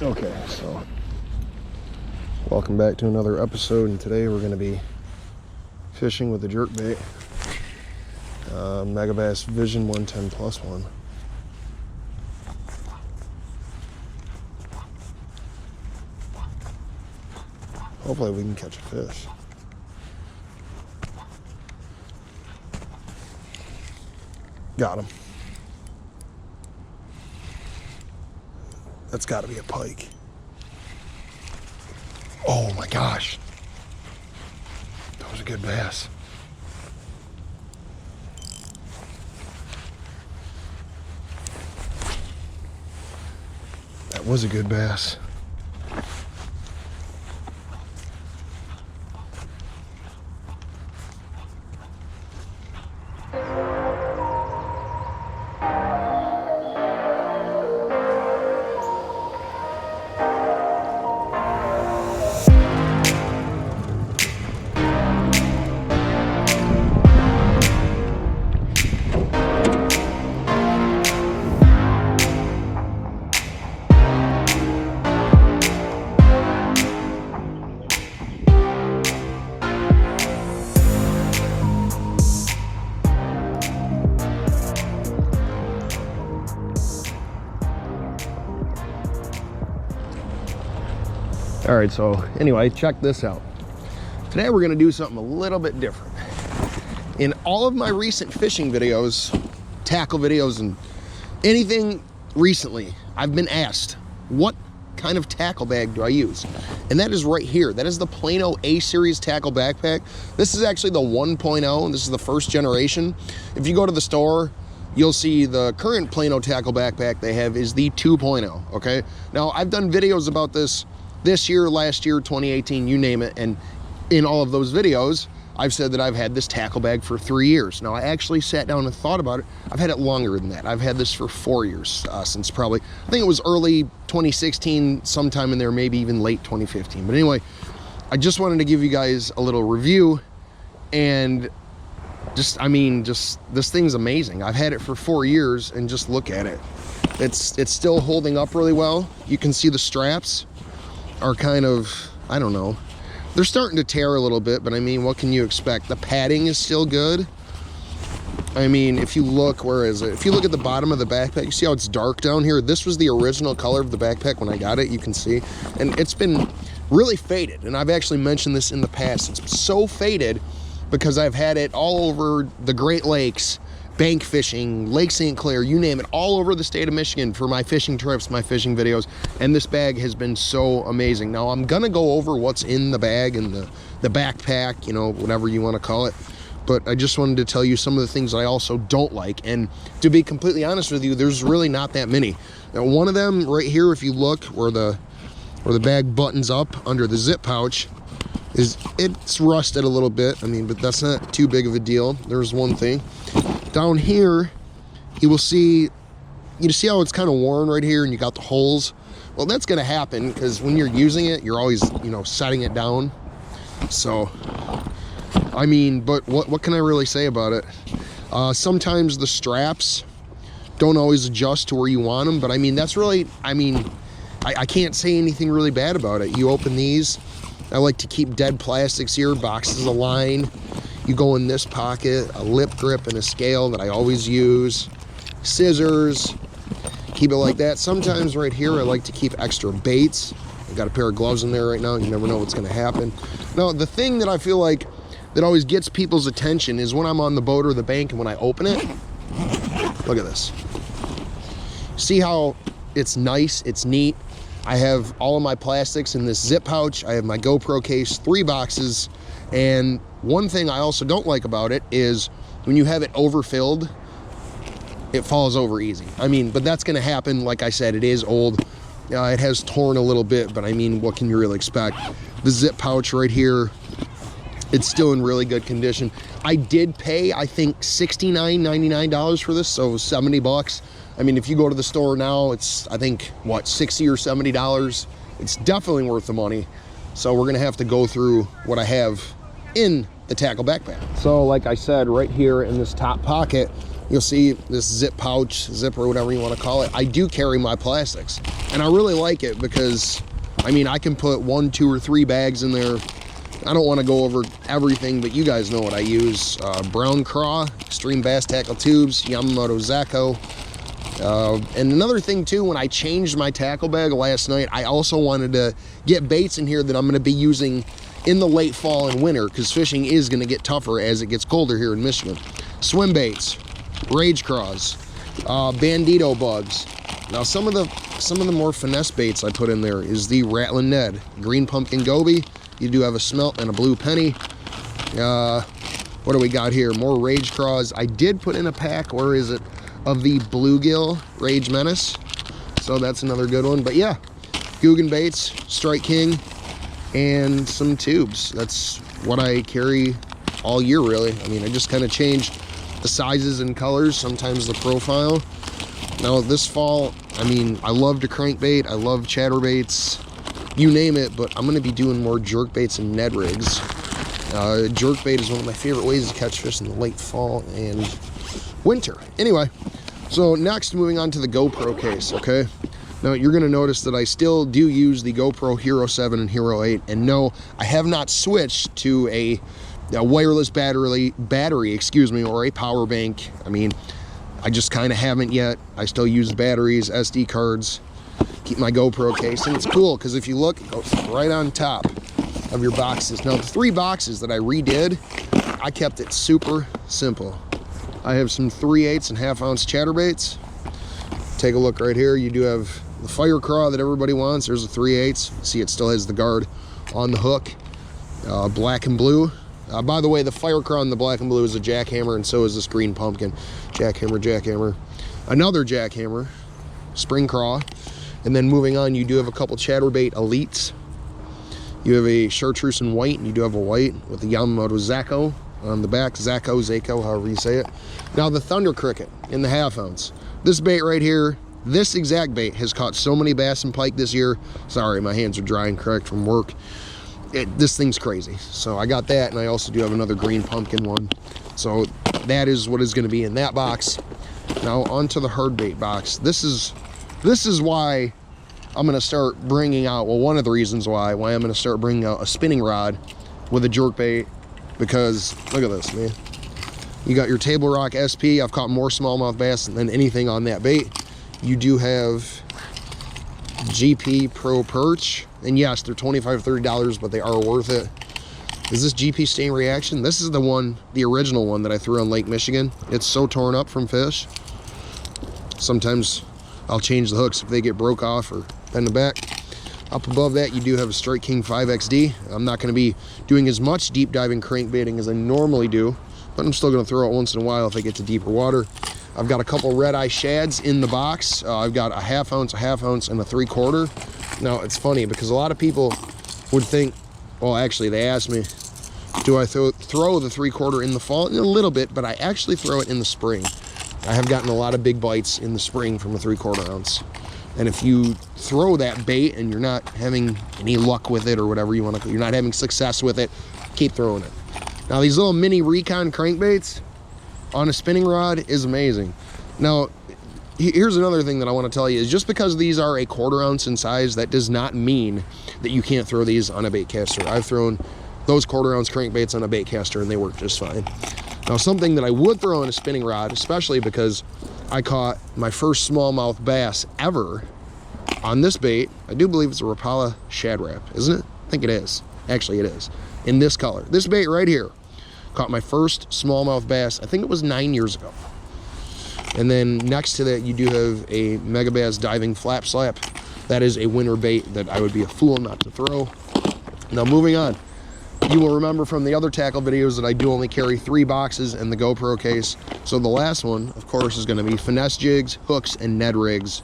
Okay, so welcome back to another episode, and today we're going to be fishing with the jerkbait, Megabass Vision 110+1. Hopefully we can catch a fish. Got him. That's got to be a pike. Oh my gosh. That was a good bass. That was a good bass. All right, so anyway, check this out. Today we're gonna do something a little bit different. In all of my recent fishing videos, tackle videos, and anything recently, I've been asked, what kind of tackle bag do I use? And that is right here. That is the Plano A-Series Tackle Backpack. This is actually the 1.0, and this is the first generation. If you go to the store, you'll see the current Plano Tackle Backpack they have is the 2.0, okay? Now, I've done videos about this year, last year, 2018, you name it, and in all of those videos, I've said that I've had this tackle bag for 3 years. Now, I actually sat down and thought about it. I've had it longer than that. I've had this for 4 years, since probably, I think it was early 2016, sometime in there, maybe even late 2015. But anyway, I just wanted to give you guys a little review, and just this thing's amazing. I've had it for 4 years, and just look at it. It's still holding up really well. You can see the straps are kind of, I don't know, they're starting to tear a little bit, but I mean, what can you expect? The padding is still good. I mean, if you look, where is it? If you look at the bottom of the backpack, you see how it's dark down here? This was the original color of the backpack when I got it, you can see. And it's been really faded, and I've actually mentioned this in the past. It's so faded because I've had it all over the Great Lakes, bank fishing, Lake St. Clair, you name it, all over the state of Michigan for my fishing trips, my fishing videos, and this bag has been so amazing. Now, I'm gonna go over what's in the bag and the backpack, you know, whatever you want to call it, but I just wanted to tell you some of the things that I also don't like, and to be completely honest with you, there's really not that many. Now, one of them right here, if you look where the bag buttons up under the zip pouch, it's rusted a little bit. I mean, but that's not too big of a deal. There's one thing. Down here, you see how it's kind of worn right here and you got the holes? Well, that's gonna happen because when you're using it, you're always, you know, setting it down. So, I mean, but what can I really say about it? Sometimes the straps don't always adjust to where you want them, but I mean, that's really, I mean, I can't say anything really bad about it. You open these, I like to keep dead plastics here, boxes of line. You go in this pocket, a lip grip and a scale that I always use, scissors, keep it like that. Sometimes right here, I like to keep extra baits. I've got a pair of gloves in there right now. You never know what's gonna happen. Now, the thing that I feel like that always gets people's attention is when I'm on the boat or the bank and when I open it, look at this. See how it's nice, it's neat. I have all of my plastics in this zip pouch. I have my GoPro case, 3 boxes. And one thing I also don't like about it is when you have it overfilled, it falls over easy. I mean, but that's gonna happen. Like I said, it is old. It has torn a little bit, but I mean, what can you really expect? The zip pouch right here, it's still in really good condition. I did pay, I think, $69.99 for this, so it was 70 bucks. I mean, if you go to the store now, it's, I think, what, $60 or $70? It's definitely worth the money. So we're gonna have to go through what I have in the tackle backpack. So like I said, right here in this top pocket, You'll see this zip pouch, zipper, whatever you want to call it. I do carry my plastics, and I really like it because, I mean, I can put 1, 2, or 3 bags in there. I don't want to go over everything, but you guys know what I use. Brown Craw, Extreme Bass Tackle Tubes, Yamamoto Zaco. And another thing too, when I changed my tackle bag last night, I also wanted to get baits in here that I'm going to be using in the late fall and winter, because fishing is going to get tougher as it gets colder here in Michigan. Swim baits, rage craws, bandito bugs. Now some of the more finesse baits I put in there is the Rattlin' Ned, green pumpkin goby. You do have a smelt and a blue penny. What do we got here? More rage craws. I did put in a pack, or is it, of the bluegill Rage Menace. So that's another good one. But yeah, Guggen baits, Strike King, and some tubes. That's what I carry all year, really. I mean, I just kind of change the sizes and colors, sometimes the profile. Now this fall, I mean, I love to crankbait, I love chatterbaits, you name it, but I'm gonna be doing more jerkbaits and Ned rigs. Jerkbait is one of my favorite ways to catch fish in the late fall and winter. Anyway, so next, moving on to the GoPro case, okay? Now you're gonna notice that I still do use the GoPro Hero 7 and Hero 8, and no, I have not switched to a wireless battery, excuse me, or a power bank. I mean, I just kind of haven't yet. I still use batteries, SD cards, keep my GoPro case, and it's cool because if you look, it goes right on top of your boxes. Now the 3 boxes that I redid, I kept it super simple. I have some 3/8 and 1/2 ounce chatterbaits. Take a look right here. You do have the fire craw that everybody wants. There's a 3/8. See, it still has the guard on the hook. Black and blue. By the way, the fire craw and the black and blue is a jackhammer, and so is this green pumpkin. Jackhammer, jackhammer. Another jackhammer, spring craw. And then moving on, you do have a couple chatterbait elites. You have a chartreuse and white, and you do have a white with the Yamamoto Zaco on the back. Zaco, however you say it. Now the Thunder Cricket in the 1/2 ounce. This bait right here, this exact bait has caught so many bass and pike this year. Sorry, my hands are dry and cracked from work. This thing's crazy. So I got that, and I also do have another green pumpkin one. So that is what is going to be in that box. Now onto the hard bait box. This is why I'm going to start bringing out, well, one of the reasons why I'm going to start bringing out a spinning rod with a jerk bait, because look at this, man. You got your Table Rock SP. I've caught more smallmouth bass than anything on that bait. You do have GP Pro Perch, and yes, they're $25, $30, but they are worth it. Is this GP Stain Reaction? This is the one, the original one that I threw on Lake Michigan. It's so torn up from fish. Sometimes I'll change the hooks if they get broke off or bend the back. Up above that, you do have a Strike King 5XD. I'm not going to be doing as much deep diving crankbaiting as I normally do, but I'm still going to throw it once in a while if I get to deeper water. I've got a couple red eye shads in the box. I've got a 1/2 ounce, a 1/2 ounce, and a 3/4. Now it's funny because a lot of people would think, well, actually they asked me, do I throw the 3/4 in the fall? A little bit, but I actually throw it in the spring. I have gotten a lot of big bites in the spring from a 3/4 ounce. And if you throw that bait and you're not having any luck with it, or whatever you want to, you're not having success with it, keep throwing it. Now these little mini Recon crankbaits on a spinning rod is amazing. Now here's another thing that I want to tell you, is just because these are a 1/4 ounce in size, that does not mean that you can't throw these on a bait caster. I've thrown those 1/4 ounce crankbaits on a bait caster and they work just fine. Now something that I would throw on a spinning rod, especially because I caught my first smallmouth bass ever on this bait. I do believe it's a Rapala Shad Wrap, isn't it? I think it is. Actually, it is. In this color. This bait right here caught my first smallmouth bass, I think it was 9 years ago. And then next to that, you do have a Megabass Diving Flap Slap. That is a winter bait that I would be a fool not to throw. Now moving on. You will remember from the other tackle videos that I do only carry 3 boxes in the GoPro case. So the last one, of course, is going to be finesse jigs, hooks, and Ned rigs.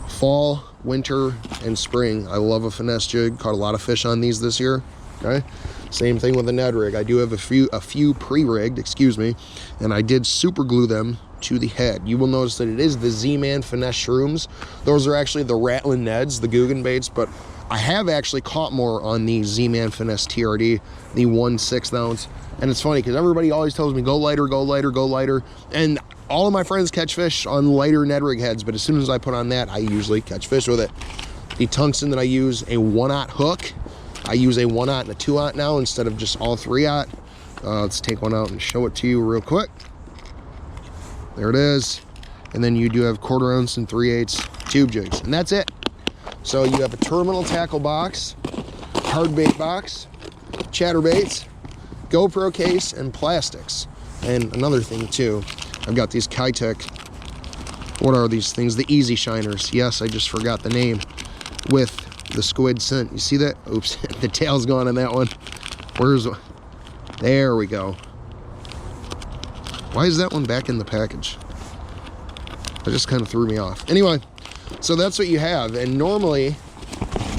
Fall, winter, and spring. I love a finesse jig. Caught a lot of fish on these this year. Okay. Same thing with the Ned rig. I do have a few pre-rigged, excuse me, and I did super glue them to the head. You will notice that it is the Z-Man finesse shrooms. Those are actually the Rattlin' Neds, the Guggen baits, but I have actually caught more on the Z-Man Finesse TRD, the 1/6 ounce. And it's funny because everybody always tells me, go lighter, go lighter, go lighter. And all of my friends catch fish on lighter Ned rig heads, but as soon as I put on that, I usually catch fish with it. The tungsten that I use, a 1/0 hook. I use a 1/0 and a 2/0 now instead of just all 3/0. Let's take one out and show it to you real quick. There it is. And then you do have 1/4 ounce and 3/8 tube jigs, and that's it. So you have a terminal tackle box, hard bait box, chatterbaits, GoPro case, and plastics. And another thing too, I've got these Kitech, what are these things? The Easy Shiners. Yes, I just forgot the name, with the squid scent. You see that? Oops, the tail's gone on that one. There we go. Why is that one back in the package? That just kind of threw me off. Anyway, so that's what you have. And normally,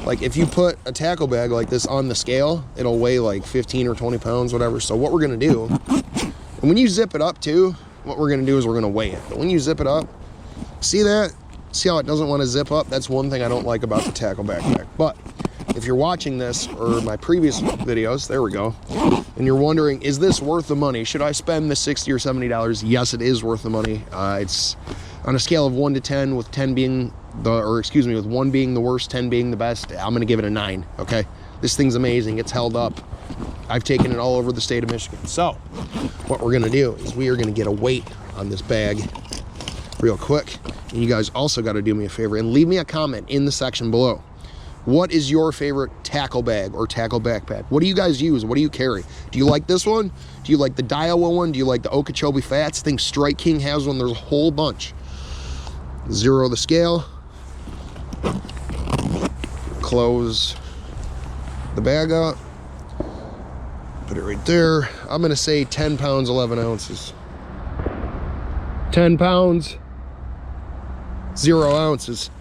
like if you put a tackle bag like this on the scale, it'll weigh like 15 or 20 pounds, whatever. So what we're gonna do, and when you zip it up too, what we're gonna do is we're gonna weigh it. But when you zip it up, see that? See how it doesn't want to zip up? That's one thing I don't like about the tackle backpack. But if you're watching this or my previous videos, there we go, and you're wondering, is this worth the money? Should I spend the $60 or $70? Yes, it is worth the money. It's on a scale of 1 to 10, with 10 being with 1 being the worst, 10 being the best. I'm gonna give it a 9. Okay, this thing's amazing. It's held up. I've taken it all over the state of Michigan. So what we're gonna do is we are gonna get a weight on this bag real quick. And you guys also got to do me a favor and leave me a comment in the section below. What is your favorite tackle bag or tackle backpack? What do you guys use? What do you carry? Do you like this one? Do you like the Daiwa one? Do you like the Okeechobee Fats? I think Strike King has one. There's a whole bunch. Zero the scale. Close the bag up. Put it right there. I'm going to say 10 pounds, 11 ounces. 10 pounds, 0 ounces.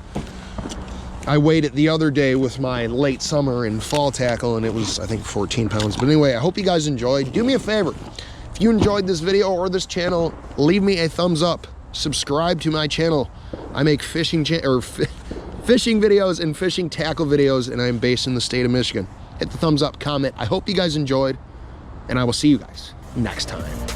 I weighed it the other day with my late summer and fall tackle, and it was, I think, 14 pounds. But anyway, I hope you guys enjoyed. Do me a favor. If you enjoyed this video or this channel, leave me a thumbs up. Subscribe to my channel. I make fishing videos and fishing tackle videos, and I'm based in the state of Michigan. Hit the thumbs up, comment. I hope you guys enjoyed, and I will see you guys next time.